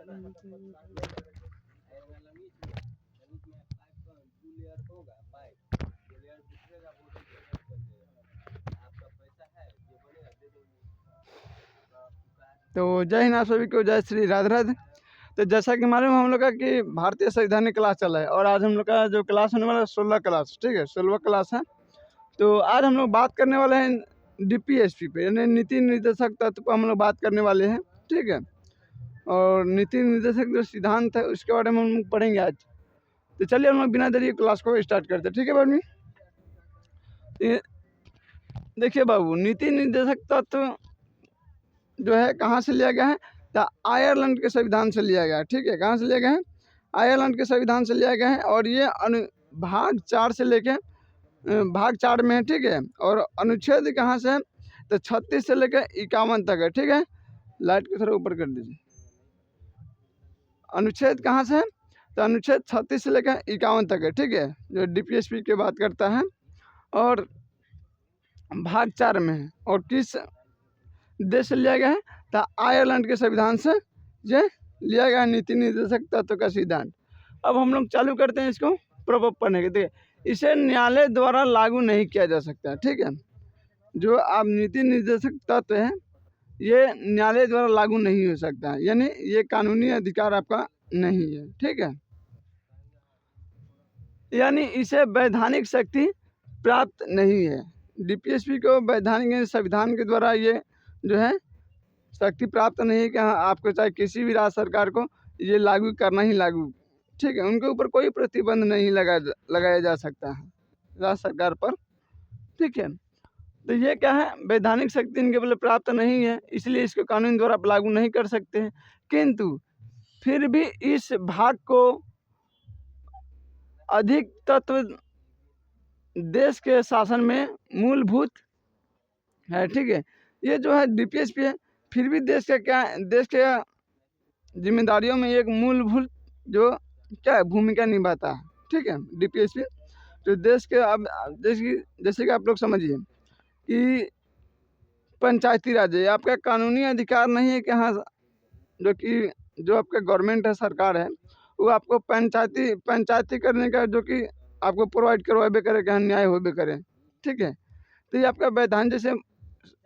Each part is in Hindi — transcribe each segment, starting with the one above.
तो जय हिंद आप सभी को, जय श्री राधे राधे। तो जैसा कि मालूम हम लोग का कि भारतीय संविधानिक क्लास चला है और आज हम लोग का जो क्लास होने वाला है 16 क्लास, ठीक है 16 क्लास है। तो आज हम लोग बात करने वाले हैं डीपीएसपी पे, यानी नीति निर्देशक तत्व पर हम लोग बात करने वाले हैं, ठीक है। और नीति निर्देशक जो सिद्धांत है उसके बारे में हम लोग पढ़ेंगे आज। तो चलिए हम लोग बिना देरी क्लास को स्टार्ट करते हैं, ठीक है बाबू। देखिए बाबू, नीति निर्देशक तत्व जो है कहाँ से लिया गया है? तो आयरलैंड के संविधान से लिया गया है, ठीक है। कहाँ से लिया गया है? आयरलैंड के संविधान से लिया गया है और ये भाग 4 से लेके भाग 4 में है, ठीक है। और अनुच्छेद कहाँ से है? तो 36 से लेकर 51 तक है, ठीक है। लाइट को थोड़ा ऊपर कर दीजिए। अनुच्छेद कहाँ से है? तो अनुच्छेद 36 से लेकर 51 तक है, ठीक है, जो डीपीएसपी की बात करता है और भाग 4 में है। और किस देश से लिया गया है? तो आयरलैंड के संविधान से ये लिया गया नीति निर्देशक तत्व का सिद्धांत। अब हम लोग चालू करते हैं इसको प्रॉपर पढ़ने के। देखिए, इसे न्यायालय द्वारा लागू नहीं किया जा सकता, ठीक है। जो आप नीति निर्देशक तत्व है ये न्यायालय द्वारा लागू नहीं हो सकता, यानी ये कानूनी अधिकार आपका नहीं है, ठीक है। यानी इसे वैधानिक शक्ति प्राप्त नहीं है। डीपीएसपी को वैधानिक संविधान के द्वारा ये जो है शक्ति प्राप्त नहीं है कि हाँ आपको चाहे किसी भी राज्य सरकार को ये लागू करना ही लागू, ठीक है। उनके ऊपर कोई प्रतिबंध नहीं लगाया जा सकता है राज्य सरकार पर, ठीक है। तो ये क्या है, वैधानिक शक्ति इनके बल प्राप्त नहीं है, इसलिए इसको कानून द्वारा आप लागू नहीं कर सकते हैं। किंतु फिर भी इस भाग को अधिक तत्व देश के शासन में मूलभूत है, ठीक है। ये जो है डीपीएसपी है, फिर भी देश के जिम्मेदारियों में एक मूलभूत जो क्या है भूमिका निभाता है, ठीक है। डीपीएसपी तो देश के अब जैसे कि आप लोग समझिए कि पंचायती राज है, आपका कानूनी अधिकार नहीं है कि हाँ जो आपका गवर्नमेंट है, सरकार है, वो आपको पंचायती करने का जो कि आपको प्रोवाइड करवाबे करे, कि हाँ न्याय होबे करे, ठीक है। तो ये आपका वैधानिक जैसे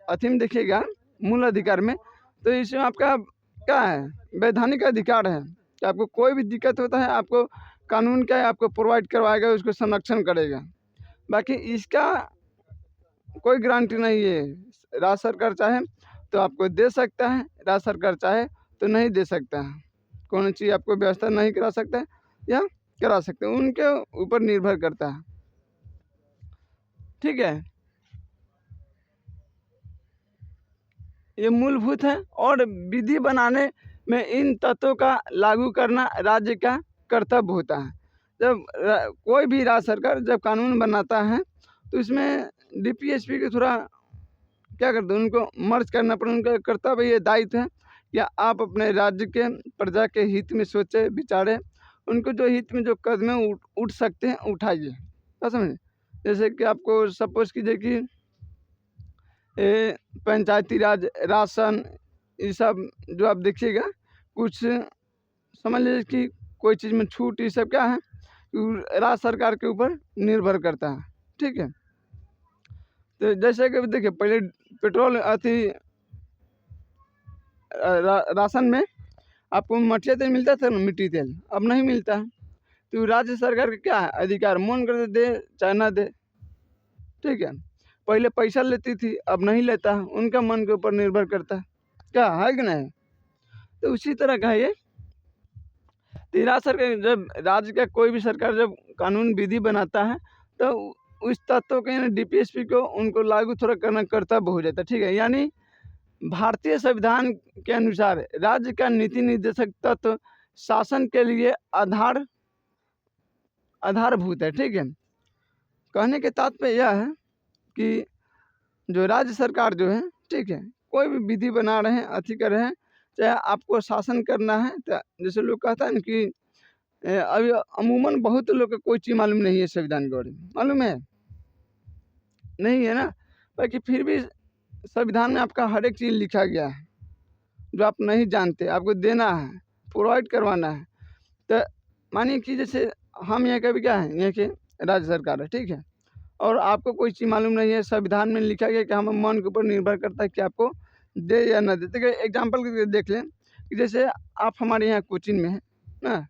अथी में देखिएगा मूल अधिकार में, तो इसमें आपका क्या है वैधानिक अधिकार है कि आपको कोई भी दिक्कत होता है आपको कानून क्या है आपको प्रोवाइड करवाएगा, उसको संरक्षण करेगा। बाकी इसका कोई गारंटी नहीं है, राज्य सरकार चाहे तो आपको दे सकता है, राज्य सरकार चाहे तो नहीं दे सकता है। कौन चीज़ आपको व्यवस्था नहीं करा सकता है या करा सकते हैं, उनके ऊपर निर्भर करता है, ठीक है। ये मूलभूत है और विधि बनाने में इन तत्वों का लागू करना राज्य का कर्तव्य होता है। जब कोई भी राज्य सरकार जब कानून बनाता है तो इसमें डीपीएसपी के थोड़ा क्या करते हैं, उनको मर्ज करना पड़े। उनका कर्तव्य ये दायित्व है कि आप अपने राज्य के प्रजा के हित में सोचे विचारे, उनको जो हित में जो कदम उठ सकते हैं उठाइए, क्या समझे। जैसे कि आपको सपोज कीजिए कि पंचायती राज, राशन, ये सब जो आप देखिएगा कुछ समझ लीजिए कि कोई चीज़ में छूट, ये सब क्या है राज्य सरकार के ऊपर निर्भर करता है, ठीक है। तो जैसे कि देखिए पहले पेट्रोल राशन में आपको मटिया तेल मिलता था ना, मिट्टी तेल, अब नहीं मिलता। तो राज्य सरकार का क्या है अधिकार, मन कर दे चाहे ना दे, ठीक है। पहले पैसा लेती थी, अब नहीं लेता, उनका मन के ऊपर निर्भर करता है, क्या है कि नहीं। तो उसी तरह का ये राज्य सरकार जब राज्य का कोई भी सरकार जब कानून विधि बनाता है तो उस तत्व के डीपीएसपी को उनको लागू थोड़ा करना कर्तव्य हो जाता है, ठीक है। यानी भारतीय संविधान के अनुसार राज्य का नीति निर्देशक तत्व शासन के लिए आधारभूत है, ठीक है। कहने के तात्पर्य यह है कि जो राज्य सरकार जो है, ठीक है, कोई भी विधि बना रहे हैं, अथी कर रहे हैं, चाहे आपको शासन करना है तो जैसे लोग कहता है ना कि अभी अमूमन बहुत लोग को कोई चीज़ मालूम नहीं है संविधान के बारे में, मालूम है नहीं है ना। बाकी फिर भी संविधान में आपका हर एक चीज़ लिखा गया है जो आप नहीं जानते, आपको देना है, प्रोवाइड करवाना है। तो मानिए कि जैसे हम यहाँ का भी क्या है, यहाँ के राज्य सरकार है, ठीक है, और आपको कोई चीज़ मालूम नहीं है, संविधान में लिखा गया कि हम मन के ऊपर निर्भर करता है कि आपको दे या ना दे। देखिए एग्जाम्पल के लिए देख लें कि जैसे आप हमारे यहाँ कोचिंग में हैं ना,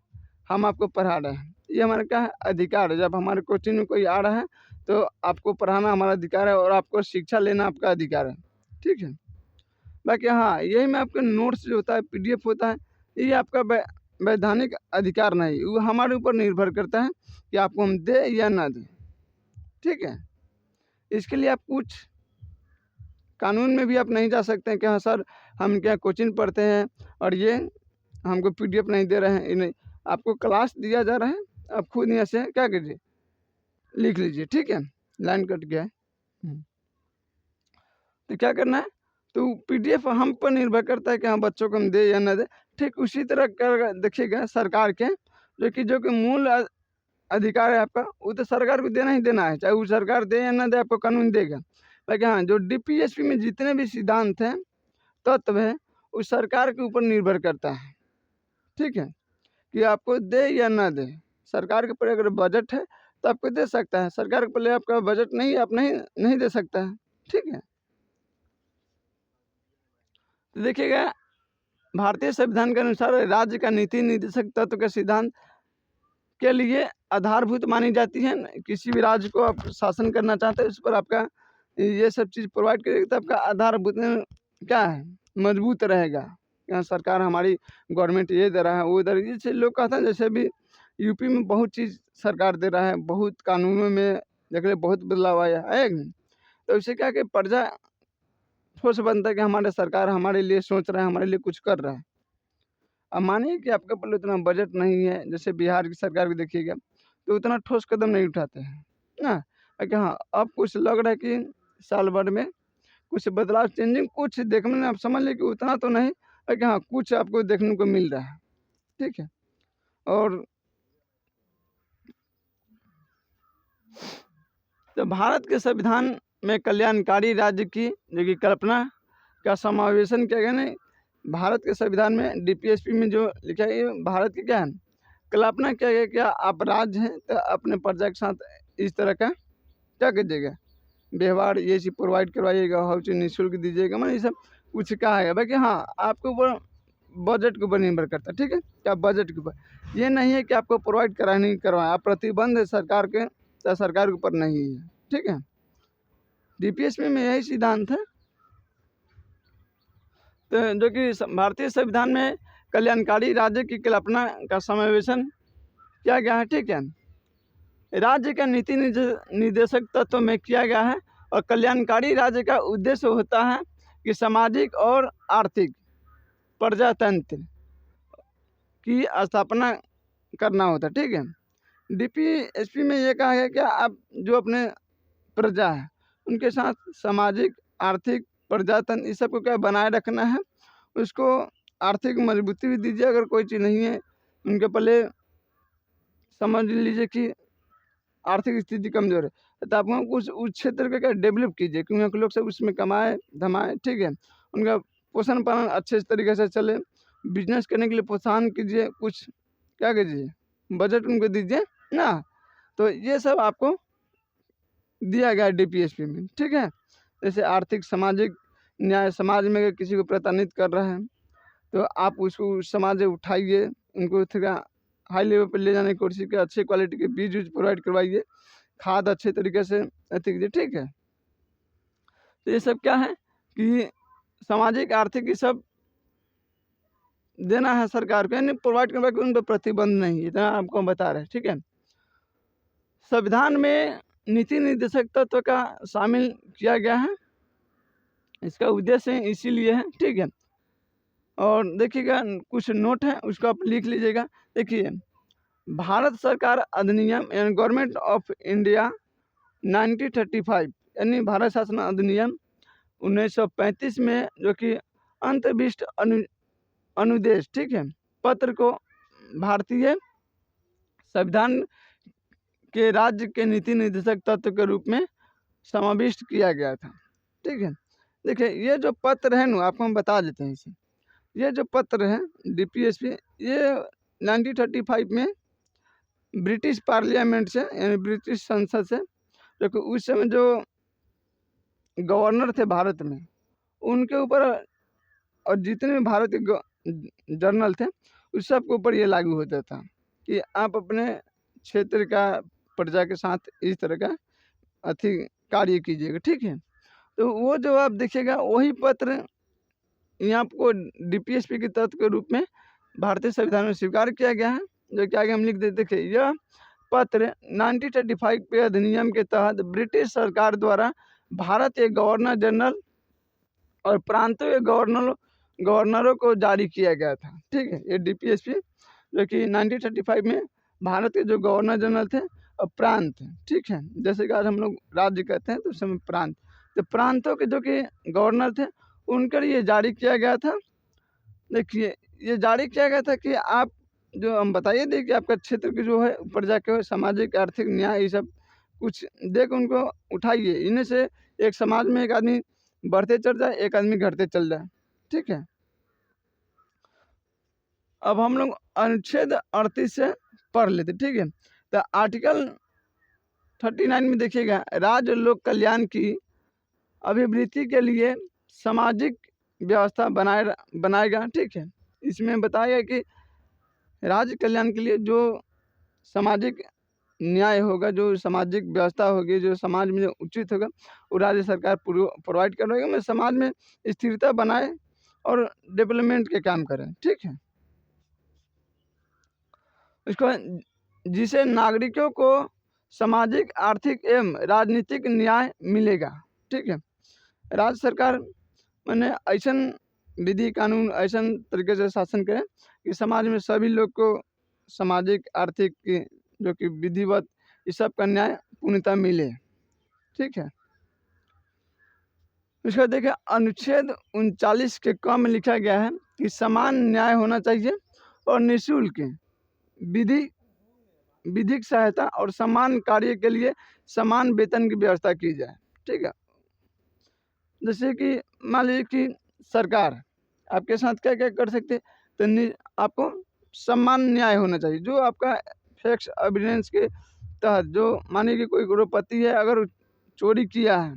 हम आपको पढ़ा रहे हैं, ये हमारा क्या है, अधिकार है। जब हमारे कोचिंग में कोई आ रहा है तो आपको पढ़ाना हमारा अधिकार है और आपको शिक्षा लेना आपका अधिकार है, ठीक है। बाकी हाँ, यही में आपके नोट्स जो होता है, पीडीएफ होता है, ये आपका वैधानिक अधिकार नहीं, वो हमारे ऊपर निर्भर करता है कि आपको हम दे या ना दें, ठीक है। इसके लिए आप कुछ कानून में भी आप नहीं जा सकते हैं कि हाँ सर हम क्या कोचिंग पढ़ते हैं और ये हमको पीडीएफ नहीं दे रहे हैं, ये नहीं, आपको क्लास दिया जा रहा है, आप खुद यहाँ से क्या कीजिए, लिख लीजिए, ठीक है। लाइन कट गया है। तो क्या करना है, तो पीडीएफ हम पर निर्भर करता है कि हाँ बच्चों को हम दे या ना दे। ठीक उसी तरह कर देखिएगा सरकार के जो कि मूल अधिकार है आपका, वो तो सरकार को देना ही देना है, चाहे वो सरकार दे या ना दे, आपको कानून देगा। लेकिन हाँ, जो डीपीएसपी में जितने भी सिद्धांत हैं, तत्व है, वो सरकार के ऊपर निर्भर करता है, ठीक है, कि आपको दे या ना दे। सरकार के ऊपर अगर बजट है तो आपको दे सकता है, सरकार के पहले आपका बजट नहीं, आप नहीं दे सकता है, ठीक है। तो देखिएगा भारतीय संविधान के अनुसार राज्य का नीति निर्देशक तत्व के सिद्धांत के लिए आधारभूत मानी जाती है। किसी भी राज्य को आप शासन करना चाहते हैं, उस पर आपका ये सब चीज़ प्रोवाइड करेगा, तो आपका आधारभूत क्या है, मजबूत रहेगा। यहाँ सरकार हमारी गवर्नमेंट ये दे रहा है, वो इधर, जैसे लोग कहते हैं, जैसे भी यूपी में बहुत चीज़ सरकार दे रहा है, बहुत कानूनों में देख ले बहुत बदलाव आया है। तो इससे क्या कि प्रजा ठोस बनता है कि हमारे सरकार हमारे लिए सोच रहा है, हमारे लिए कुछ कर रहा है। अब मानिए कि आपके पास उतना बजट नहीं है, जैसे बिहार की सरकार भी देखिएगा, तो उतना ठोस कदम नहीं उठाते हैं ना, कि हाँ अब कुछ लग रहा है कि साल भर में कुछ बदलाव, चेंजिंग कुछ देखने में, आप समझ लें कि उतना तो नहीं, लेकिन हाँ कुछ आपको देखने को मिल रहा है, ठीक है। और तो भारत के संविधान में कल्याणकारी राज्य की जो कि कल्पना का समावेशन किया गया नहीं, भारत के संविधान में डीपीएसपी में जो लिखा है, ये भारत की क्या है, कल्पना किया गया, क्या आप राज्य हैं तो अपने प्रजा के साथ इस तरह का क्या कीजिएगा, व्यवहार, ये चीज़ प्रोवाइड करवाइएगा, हर चीज़ निःशुल्क दीजिएगा, मतलब ये सब कुछ कहा है। बाकी हाँ, आपके ऊपर बजट के ऊपर निर्भर करता है, ठीक है, क्या बजट के ऊपर, ये नहीं है कि आपको प्रोवाइड कराए नहीं करवाएं, आप प्रतिबंध है सरकार के, तो सरकार के ऊपर नहीं है, ठीक है। डीपीएसपी में यही सिद्धांत है। तो जो कि भारतीय संविधान में कल्याणकारी राज्य की कल्पना का समावेशन किया गया है, ठीक है, राज्य का नीति निर्देशक तत्व में किया गया है। और कल्याणकारी राज्य का उद्देश्य होता है कि सामाजिक और आर्थिक प्रजातंत्र की स्थापना करना होता है, ठीक है। डीपीएसपी में ये कहा गया कि आप जो अपने प्रजा है उनके साथ सामाजिक, आर्थिक, प्रजातंत्र इस सब को क्या बनाए रखना है, उसको आर्थिक मजबूती भी दीजिए। अगर कोई चीज़ नहीं है उनके पहले समझ लीजिए कि आर्थिक स्थिति कमज़ोर है, तो आप कुछ उस क्षेत्र का क्या डेवलप कीजिए कि वहाँ के लोग सब उसमें कमाए धमाए, ठीक है, उनका पोषण पालन अच्छे तरीके से चले, बिजनेस करने के लिए प्रोत्साहन कीजिए, कुछ क्या कीजिए, बजट उनको दीजिए ना। तो ये सब आपको दिया गया है डीपीएसपी में, ठीक है। जैसे आर्थिक सामाजिक न्याय, समाज में अगर किसी को प्रताड़ित कर रहा है तो आप उसको समाज से उठाइए, उनको थोड़ा हाई लेवल पर ले जाने की कोशिश कीजिए, अच्छे क्वालिटी के बीज उज प्रोवाइड करवाइए, खाद अच्छे तरीके से कीजिए, ठीक है। तो ये सब क्या है कि सामाजिक आर्थिक ये सब देना है सरकार को, यानी प्रोवाइड करवा के उन पर प्रतिबंध नहीं है, इतना आपको हम बता रहे हैं, ठीक है। संविधान में नीति निर्देशक तत्व का शामिल किया गया है, इसका उद्देश्य इसीलिए है, ठीक है। और देखिएगा कुछ नोट है उसको आप लिख लीजिएगा। देखिए भारत सरकार अधिनियम यानी गवर्नमेंट ऑफ इंडिया 1935 यानी भारत शासन अधिनियम 1935 में जो कि अंतर्विष्ट अनुदेश, ठीक है, पत्र को भारतीय संविधान के राज्य के नीति निर्देशक तत्व के रूप में समाविष्ट किया गया था, ठीक है। देखिए ये जो पत्र है ना, आपको हम बता देते हैं इसे, ये जो पत्र है DPSP, ये 1935 में ब्रिटिश पार्लियामेंट से, यानी ब्रिटिश संसद से, जो कि उस समय जो गवर्नर थे भारत में, उनके ऊपर और जितने भी भारत के जर्नल थे उस सब के ऊपर ये लागू होता था कि आप अपने क्षेत्र का प्रजा के साथ इस तरह का अति कार्य कीजिएगा, ठीक है। तो वो जो आप देखिएगा वही पत्र यहाँ आपको DPSP के तत्व के रूप में भारतीय संविधान में स्वीकार किया गया है, जो कि आगे हम लिख देते। देखिए, यह पत्र 1935 के अधिनियम के तहत ब्रिटिश सरकार द्वारा भारत के गवर्नर जनरल और प्रांतों के गवर्नरों को जारी किया गया था, ठीक है। ये DPSP जो कि 1935 में भारत के जो गवर्नर जनरल थे और प्रांत, ठीक है, जैसे कि आज हम लोग राज्य कहते हैं तो उस समय प्रांत, तो प्रांतों के जो कि गवर्नर थे उनके लिए जारी किया गया था। देखिए, ये जारी किया गया था कि आप जो हम बताइए देखिए आपका क्षेत्र की जो है प्रजा के सामाजिक आर्थिक न्याय ये सब कुछ देख उनको उठाइए। इन्हें से एक समाज में एक आदमी बढ़ते चल जाए, एक आदमी घटते चल जाए, ठीक है। अब हम लोग अनुच्छेद 38 से पढ़ लेते, ठीक है। तो आर्टिकल 39 में देखिएगा, राज्य लोक कल्याण की अभिवृद्धि के लिए सामाजिक व्यवस्था बनाएगा, ठीक है। इसमें बताया कि राज्य कल्याण के लिए जो सामाजिक न्याय होगा, जो सामाजिक व्यवस्था होगी, जो समाज में उचित होगा, वो राज्य सरकार प्रोवाइड करेगा, में समाज में स्थिरता बनाए और डेवलपमेंट के काम करें, ठीक है। इसको जिसे नागरिकों को सामाजिक आर्थिक एवं राजनीतिक न्याय मिलेगा, ठीक है। राज्य सरकार मैंने ऐसा विधि कानून ऐसा तरीके से शासन करें कि समाज में सभी लोग को सामाजिक आर्थिक की जो कि विधिवत इस सब का न्याय पूर्णतः मिले, ठीक है। इसका देखिए अनुच्छेद 39 के क में लिखा गया है कि समान न्याय होना चाहिए और निःशुल्क विधिक सहायता और समान कार्य के लिए समान वेतन की व्यवस्था की जाए, ठीक है। जैसे कि मान लीजिए कि सरकार आपके साथ क्या क्या कर सकते, तो आपको समान न्याय होना चाहिए। जो आपका फैक्ट्स एविडेंस के तहत, जो मानिए कि कोई करोड़पति है, अगर चोरी किया है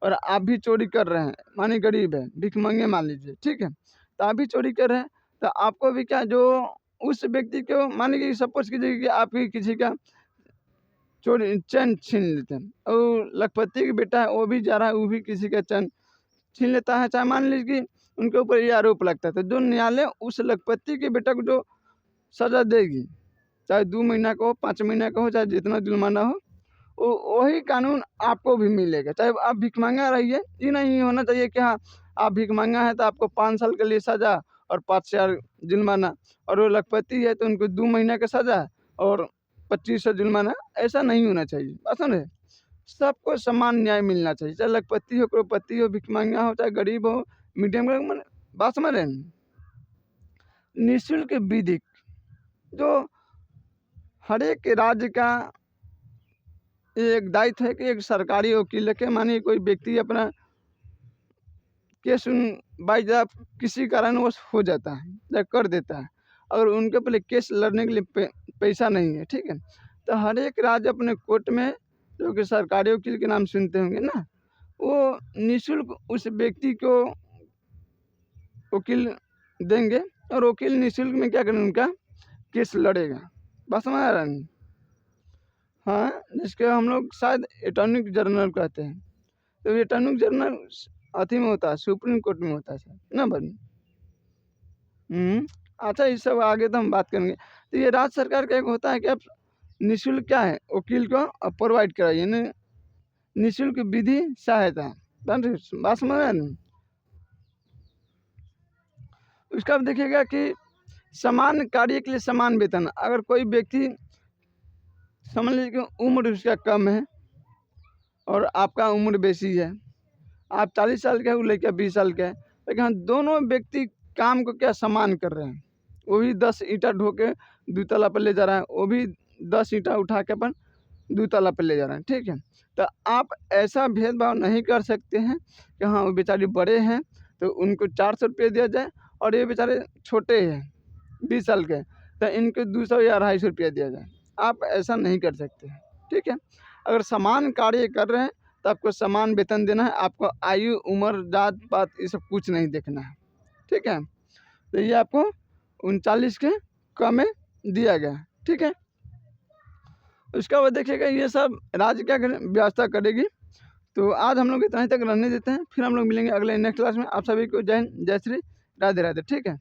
और आप भी चोरी कर रहे हैं, मानिए गरीब है, भिखमंगे मान लीजिए, ठीक है, तो आप भी चोरी कर रहे हैं, तो आपको भी क्या, जो उस व्यक्ति को मानिए कि सपोज कीजिए कि आप ही किसी का चोरी चैन छीन लेते हैं, और लखपति का बेटा है वो भी जा रहा है, वो भी किसी का चैन छीन लेता है, चाहे मान लीजिए कि उनके ऊपर ये आरोप लगता है, तो जो न्यायालय उस लखपति के बेटा को जो सजा देगी, चाहे 2 महीना का हो, 5 महीना का हो, चाहे जितना जुर्माना हो, वही कानून आपको भी मिलेगा, चाहे आप भिखमंगा रहिए। ये नहीं होना चाहिए कि हाँ आप भिखमंगा है तो आपको 5 साल के लिए सजा और 5,000 जुर्माना, और वो लखपति है तो उनको 2 महीने का सजा और 2500 जुर्माना, ऐसा नहीं होना चाहिए। बात समझे, सबको समान न्याय मिलना चाहिए, चाहे लखपति हो, करोड़पति हो, भिखमंगा हो, चाहे गरीब हो, मीडियम का, मैंने बात समझ रहे हैं। निःशुल्क विधिक, जो हर एक राज्य का एक दायित्व है कि एक सरकारी वकील के, मानिए कोई व्यक्ति अपना केस बाई जब किसी कारणवश हो जाता है या कर देता है, अगर उनके पहले केस लड़ने के लिए पैसा नहीं है, ठीक है, तो हर एक राज्य अपने कोर्ट में जो कि सरकारी वकील के नाम सुनते होंगे ना, वो निःशुल्क उस व्यक्ति को वकील देंगे और वकील निःशुल्क में क्या करेंगे, उनका केस लड़ेगा। बस समझ रहा है। हाँ, जिसके हम लोग शायद अटॉर्नी जनरल कहते हैं, तो ये अटॉर्नी जनरल अथी में होता है, सुप्रीम कोर्ट में होता है ना बनी। अच्छा, इस सब आगे तो हम बात करेंगे। तो ये राज्य सरकार का एक होता है कि आप निःशुल्क क्या है वकील को प्रोवाइड कराइए, निःशुल्क विधि सहायता, बात समझ रहे हैं। उसका आप देखिएगा कि समान कार्य के लिए समान वेतन। अगर कोई व्यक्ति समझ लीजिए कि उम्र उसका कम है और आपका उम्र बेसी है, आप 40 साल का है, वो लड़का 20 साल का है, लेकिन हाँ दोनों व्यक्ति काम को क्या समान कर रहे हैं। वो भी 10 ईंटा ढो के 2 तला पर ले जा रहा है, वो भी 10 ईंटा उठा के अपन 2 तला पर ले जा रहे हैं, ठीक है। तो आप ऐसा भेदभाव नहीं कर सकते हैं कि हाँ वो बेचारे बड़े हैं तो उनको 400 रुपये दिया जाए और ये बेचारे छोटे हैं 20 साल के, तो इनको 200 या 250 रुपया दिया जाए। आप ऐसा नहीं कर सकते, ठीक है। अगर समान कार्य कर रहे हैं तो आपको समान वेतन देना है, आपको आयु, उम्र, जात पात ये सब कुछ नहीं देखना है, ठीक है। तो ये आपको 39 के क में दिया गया, ठीक है। उसके बाद देखिएगा ये सब राज्य क्या व्यवस्था करेगी। तो आज हम लोग इतना ही तक रहने देते हैं, फिर हम लोग मिलेंगे अगले नेक्स्ट क्लास में। आप सभी को जय हिंद, जय श्री राधे राधे, ठीक है।